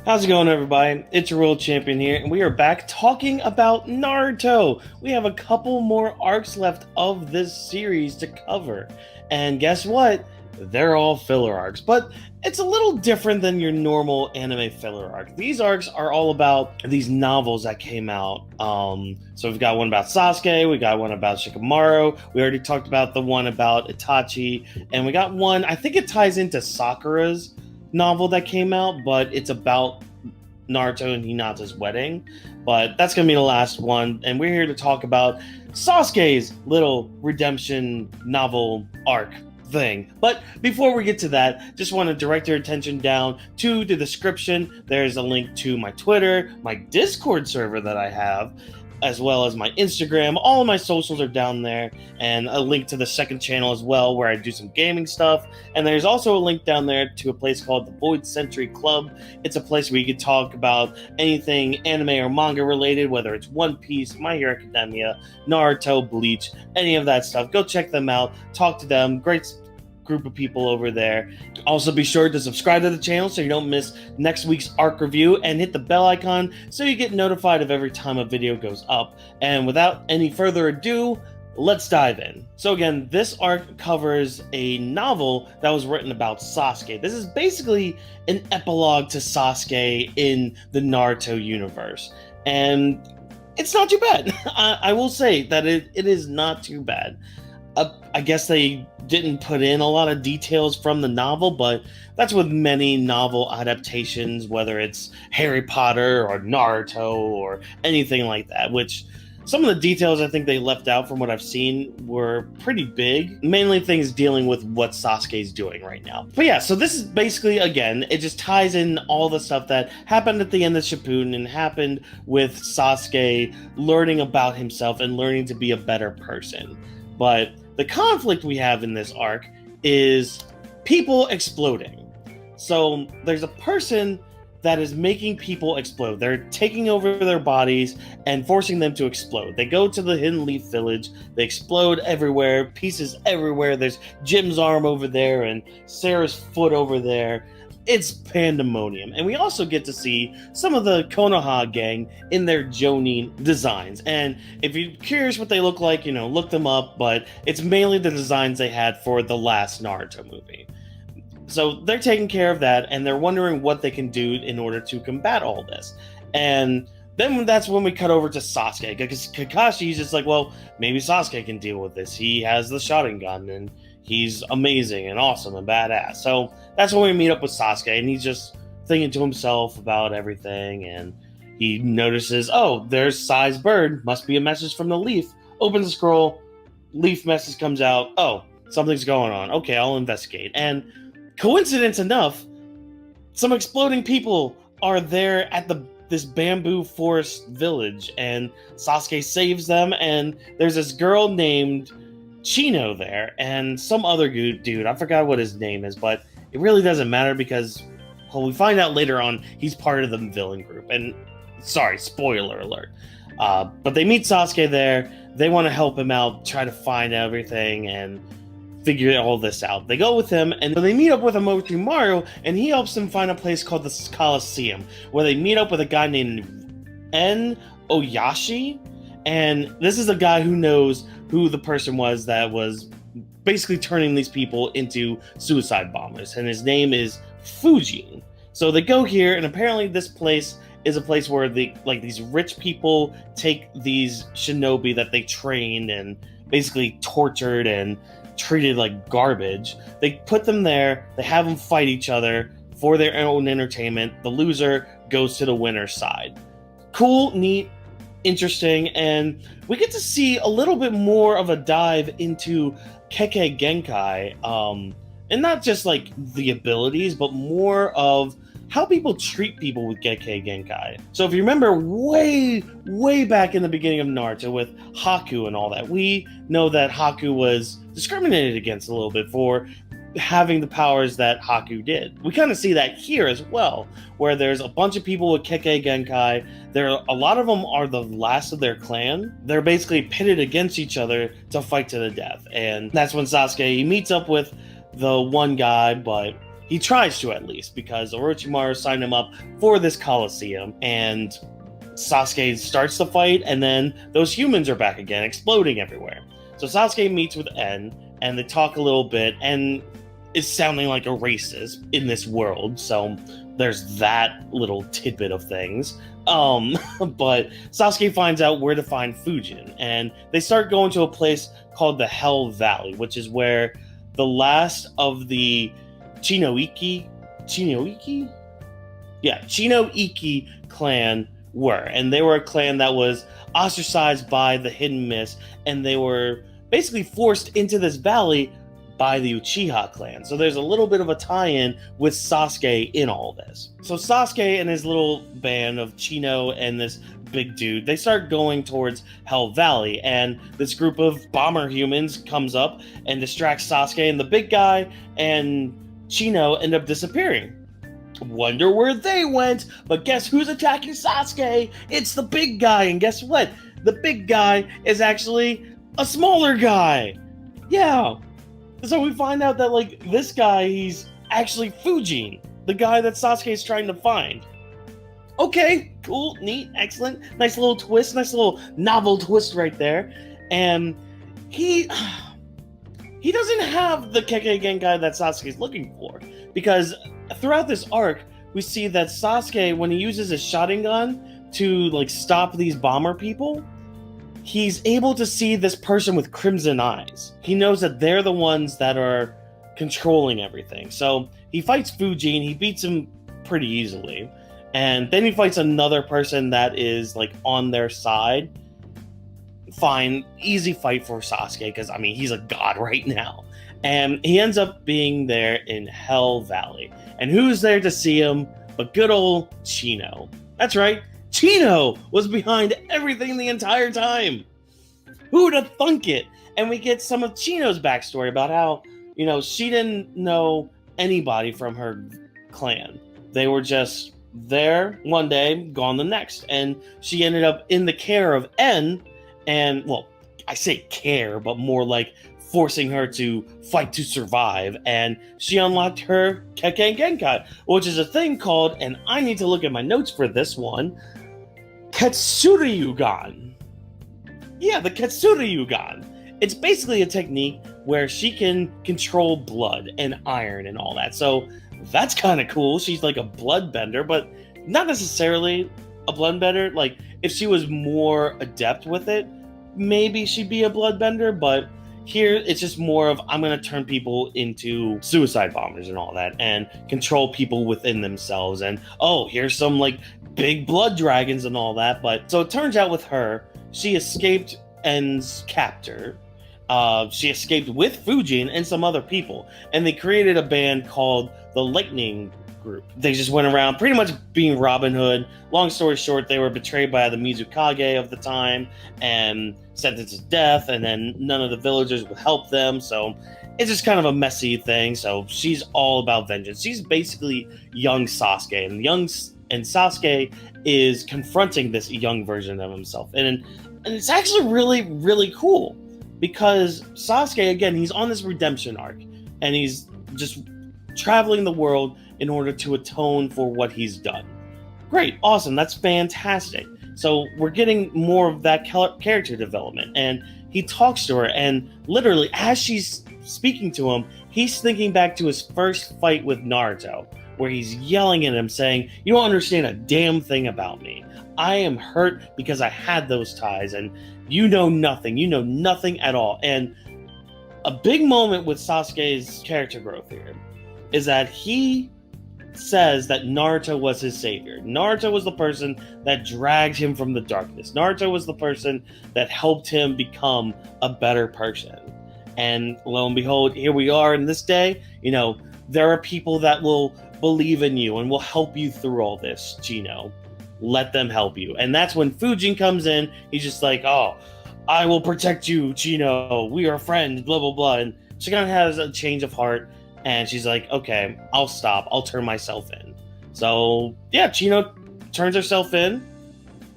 How's it going, everybody? It's your world champion here, and we are back talking about Naruto. We have a couple more arcs left of this series to cover, and guess what? They're all filler arcs, but it's a little different than your normal anime filler arc. These arcs are all about these novels that came out. So we've got one about Sasuke, we got one about Shikamaru, we already talked about the one about Itachi, and we got one, I think it ties into Sakura's novel that came out, but it's about Naruto and Hinata's wedding. But that's going to be the last one, and we're here to talk about Sasuke's little redemption novel arc thing. But before we get to that, just want to direct your attention down to the description. There's a link to my Twitter, my Discord server that I have, as well as my Instagram. All of my socials are down there, and a link to the second channel as well, where I do some gaming stuff. And there's also a link down there to a place called the Void Century Club. It's a place where you can talk about anything anime or manga related, whether it's One Piece, My Hero Academia, Naruto, Bleach, any of that stuff. Go check them out, talk to them. Great group of people over there. Also, be sure to subscribe to the channel so you don't miss next week's arc review, and hit the bell icon so you get notified of every time a video goes up. And without any further ado, let's dive in. So again, this arc covers a novel that was written about Sasuke. This is basically an epilogue to Sasuke in the Naruto universe, and it's not too bad. I will say that it is not too bad. I guess they didn't put in a lot of details from the novel, but that's with many novel adaptations, whether it's Harry Potter or Naruto or anything like that, which some of the details I think they left out from what I've seen were pretty big, mainly things dealing with what Sasuke's doing right now. But yeah, so this is basically, again, it just ties in all the stuff that happened at the end of Shippuden and happened with Sasuke learning about himself and learning to be a better person. But the conflict we have in this arc is people exploding. So there's a person that is making people explode. They're taking over their bodies and forcing them to explode. They go to the Hidden Leaf Village. They explode everywhere, pieces everywhere. There's Jim's arm over there and Sarah's foot over there. It's pandemonium. And we also get to see some of the Konoha gang in their Jonin designs. And if you're curious what they look like, look them up, but it's mainly the designs they had for the last Naruto movie. So they're taking care of that, and they're wondering what they can do in order to combat all this. And then that's when we cut over to Sasuke, because Kakashi's just like, well, maybe Sasuke can deal with this. He has the Sharingan, and he's amazing and awesome and badass. So that's when we meet up with Sasuke, and he's just thinking to himself about everything, and he notices, oh, there's Sai's bird. Must be a message from the leaf. Opens the scroll, leaf message comes out. Oh, something's going on. Okay, I'll investigate. And coincidence enough, some exploding people are there at this bamboo forest village, and Sasuke saves them, and there's this girl named Chino there, and some other dude, I forgot what his name is, but it really doesn't matter because, well, we find out later on he's part of the villain group, and sorry, spoiler alert. But they meet Sasuke there, they want to help him out, try to find everything, and figure all this out. They go with him, and they meet up with Orochimaru, and he helps them find a place called the Coliseum, where they meet up with a guy named En Oyashi, and this is a guy who knows who the person was that was basically turning these people into suicide bombers, and his name is Fujin. So they go here, and apparently this place is a place where these rich people take these shinobi that they trained and basically tortured and treated like garbage. They put them there, they have them fight each other for their own entertainment. The loser goes to the winner's side. Cool, neat, interesting, and we get to see a little bit more of a dive into Kekkei Genkai, and not just like the abilities, but more of how people treat people with Kekkei Genkai. So if you remember way back in the beginning of Naruto with Haku and all that, we know that Haku was discriminated against a little bit for having the powers that Haku did. We kind of see that here as well, where there's a bunch of people with Kekkei Genkai. A lot of them are the last of their clan. They're basically pitted against each other to fight to the death. And that's when Sasuke meets up with the one guy, but He tries to, at least, because Orochimaru signed him up for this Coliseum, and Sasuke starts the fight, and then those humans are back again, exploding everywhere. So Sasuke meets with En, and they talk a little bit, and it's sounding like a racist in this world, so there's that little tidbit of things. But Sasuke finds out where to find Fujin, and they start going to a place called the Hell Valley, which is where the last of the Chinoiki clan were. And they were a clan that was ostracized by the Hidden Mist, and they were basically forced into this valley by the Uchiha clan. So there's a little bit of a tie-in with Sasuke in all this. So Sasuke and his little band of Chino and this big dude, they start going towards Hell Valley, and this group of bomber humans comes up and distracts Sasuke, and the big guy and Chino end up disappearing. Wonder where they went, but guess who's attacking Sasuke? It's the big guy, and guess what? The big guy is actually a smaller guy. Yeah. So we find out that, like, this guy, he's actually Fujin, the guy that Sasuke is trying to find. Okay, cool, neat, excellent. Nice little twist, nice little novel twist right there. And he doesn't have the Kekkei Genkai that Sasuke's looking for. Because throughout this arc, we see that Sasuke, when he uses his Sharingan to, like, stop these bomber people, he's able to see this person with crimson eyes. He knows that they're the ones that are controlling everything. So he fights Fujin, he beats him pretty easily. And then he fights another person that is, like, on their side. Fine, easy fight for Sasuke, because, I mean, he's a god right now. And he ends up being there in Hell Valley. And who's there to see him but good old Chino? That's right, Chino was behind everything the entire time. Who'd have thunk it? And we get some of Chino's backstory about how, you know, she didn't know anybody from her clan. They were just there one day, gone the next. And she ended up in the care of En, and, well, I say care, but more like forcing her to fight to survive, and she unlocked her Kekkei Genkai, which is a thing called, and I need to look at my notes for this one, Ketsuryugan. Yeah, the Ketsuryugan. It's basically a technique where she can control blood and iron and all that, so that's kind of cool. She's like a bloodbender, but not necessarily a bloodbender. Like, if she was more adept with it, maybe she'd be a bloodbender, but here, it's just more of, I'm going to turn people into suicide bombers and all that, and control people within themselves, and, oh, here's some, like, big blood dragons and all that. But, so it turns out with her, she escaped En's captor. She escaped with Fujin and some other people, and they created a band called the Lightning Group. They just went around pretty much being Robin Hood. Long story short, they were betrayed by the Mizukage of the time and sentenced to death, and then none of the villagers would help them, so it's just kind of a messy thing. So she's all about vengeance. She's basically young Sasuke, and Sasuke is confronting this young version of himself, and it's actually really, really cool, because Sasuke, again, he's on this redemption arc, and he's just traveling the world in order to atone for what he's done. Great, awesome, that's fantastic. So we're getting more of that character development, and he talks to her, and literally, as she's speaking to him, he's thinking back to his first fight with Naruto, where he's yelling at him saying, "You don't understand a damn thing about me. I am hurt because I had those ties, and you know nothing at all." And a big moment with Sasuke's character growth here is that he says that Naruto was his savior. Naruto was the person that dragged him from the darkness. Naruto was the person that helped him become a better person. And lo and behold, here we are in this day. You know, there are people that will believe in you and will help you through all this, Chino. Let them help you. And that's when Fujin comes in. He's just like, "Oh, I will protect you, Chino. We are friends, blah, blah, blah." And she kind of has a change of heart. And she's like, "Okay, I'll stop. I'll turn myself in." So, yeah, Chino turns herself in.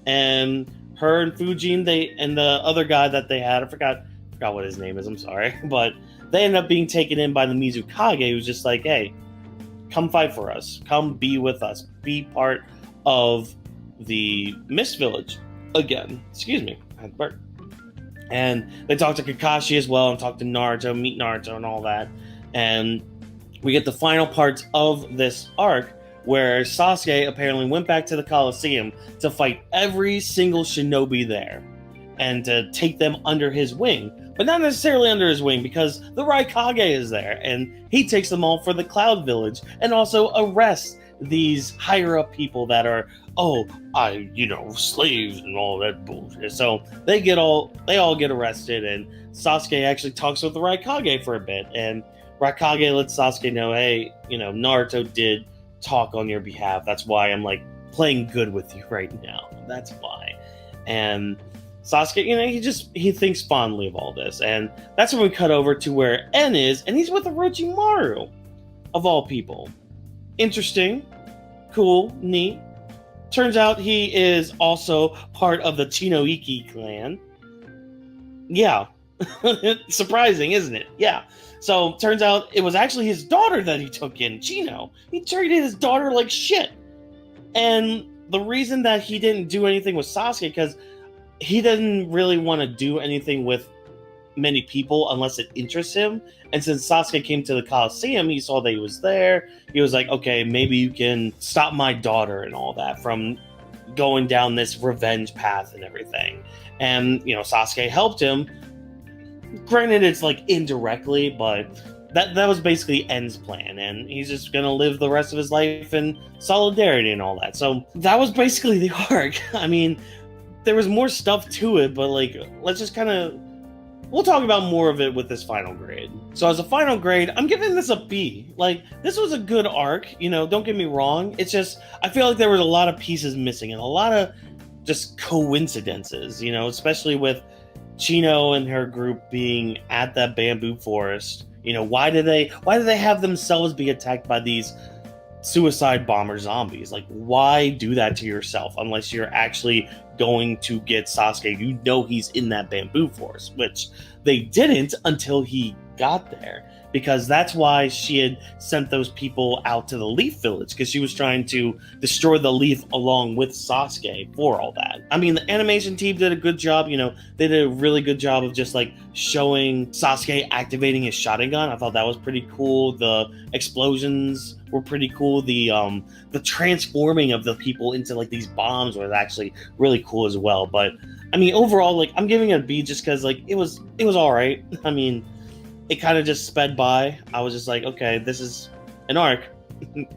And her and Fujin, and the other guy that they had, I forgot what his name is, I'm sorry. But they end up being taken in by the Mizukage, who's just like, "Hey, come fight for us. Come be with us. Be part of the Mist Village again. Excuse me, I had to burp. And they talk to Kakashi as well, and talk to Naruto, meet Naruto and all that. And we get the final parts of this arc where Sasuke apparently went back to the Colosseum to fight every single shinobi there and to take them under his wing. But not necessarily under his wing, because the Raikage is there, and he takes them all for the Cloud Village and also arrests these higher up people that are, slaves and all that bullshit. So they all get arrested, and Sasuke actually talks with the Raikage for a bit, and Raikage lets Sasuke know, hey, Naruto did talk on your behalf. That's why I'm like playing good with you right now. That's why. And Sasuke, he thinks fondly of all this. And that's when we cut over to where En is, and he's with Orochimaru, of all people. Interesting, cool, neat. Turns out he is also part of the Chino clan. Yeah. Surprising, isn't it? Yeah. So turns out it was actually his daughter that he took in, Chino. He treated his daughter like shit. And the reason that he didn't do anything with Sasuke, because he didn't really want to do anything with many people unless it interests him. And since Sasuke came to the Colosseum, he saw that he was there. He was like, okay, maybe you can stop my daughter and all that from going down this revenge path and everything. And, Sasuke helped him. Granted, it's like indirectly, but that was basically En's plan, and he's just gonna live the rest of his life in solidarity and all that. So that was basically the arc. I mean, there was more stuff to it, but let's just we'll talk about more of it with this final grade. So as a final grade, I'm giving this a B. This was a good arc, don't get me wrong. It's just, I feel like there was a lot of pieces missing and a lot of just coincidences, especially with Chino and her group being at that bamboo forest. Why do they have themselves be attacked by these suicide bomber zombies? Why do that to yourself unless you're actually going to get Sasuke? He's in that bamboo forest, which they didn't until he got there, because that's why she had sent those people out to the Leaf Village, because she was trying to destroy the Leaf along with Sasuke for all that. I mean, the animation team did a good job. They did a really good job of just showing Sasuke activating his Sharingan. I thought that was pretty cool. The explosions were pretty cool. The transforming of the people into these bombs was actually really cool as well. But I mean, overall, I'm giving it a B just because it was all right. I mean, it kind of just sped by. I was just like, okay, this is an arc.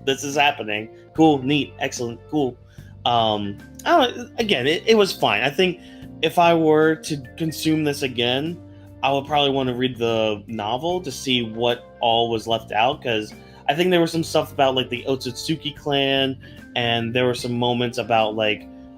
This is happening. Cool, neat, excellent, cool. I don't know, again, it was fine. I think if I were to consume this again, I would probably want to read the novel to see what all was left out, because I think there was some stuff about the Otsutsuki clan, and there were some moments about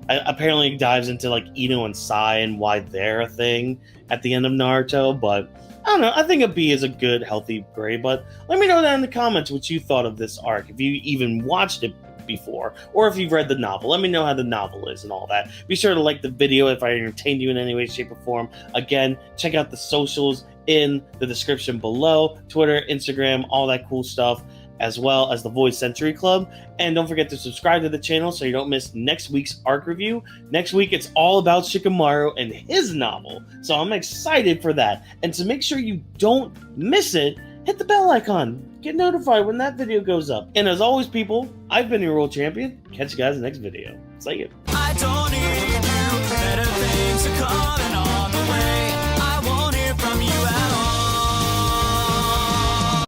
apparently it dives into Ino and Sai and why they're a thing at the end of Naruto. But I don't know, I think a B is a good, healthy grade. But let me know down in the comments what you thought of this arc, if you even watched it before, or if you've read the novel. Let me know how the novel is and all that. Be sure to like the video if I entertained you in any way, shape, or form. Again, check out the socials in the description below: Twitter, Instagram, all that cool stuff, as well as the Void Century Club. And don't forget to subscribe to the channel so you don't miss next week's arc review. Next week, it's all about Shikamaru and his novel, so I'm excited for that. And to make sure you don't miss it, hit the bell icon. Get notified when that video goes up. And as always, people, I've been your world champion. Catch you guys in the next video. See ya. I don't need you, better things to come.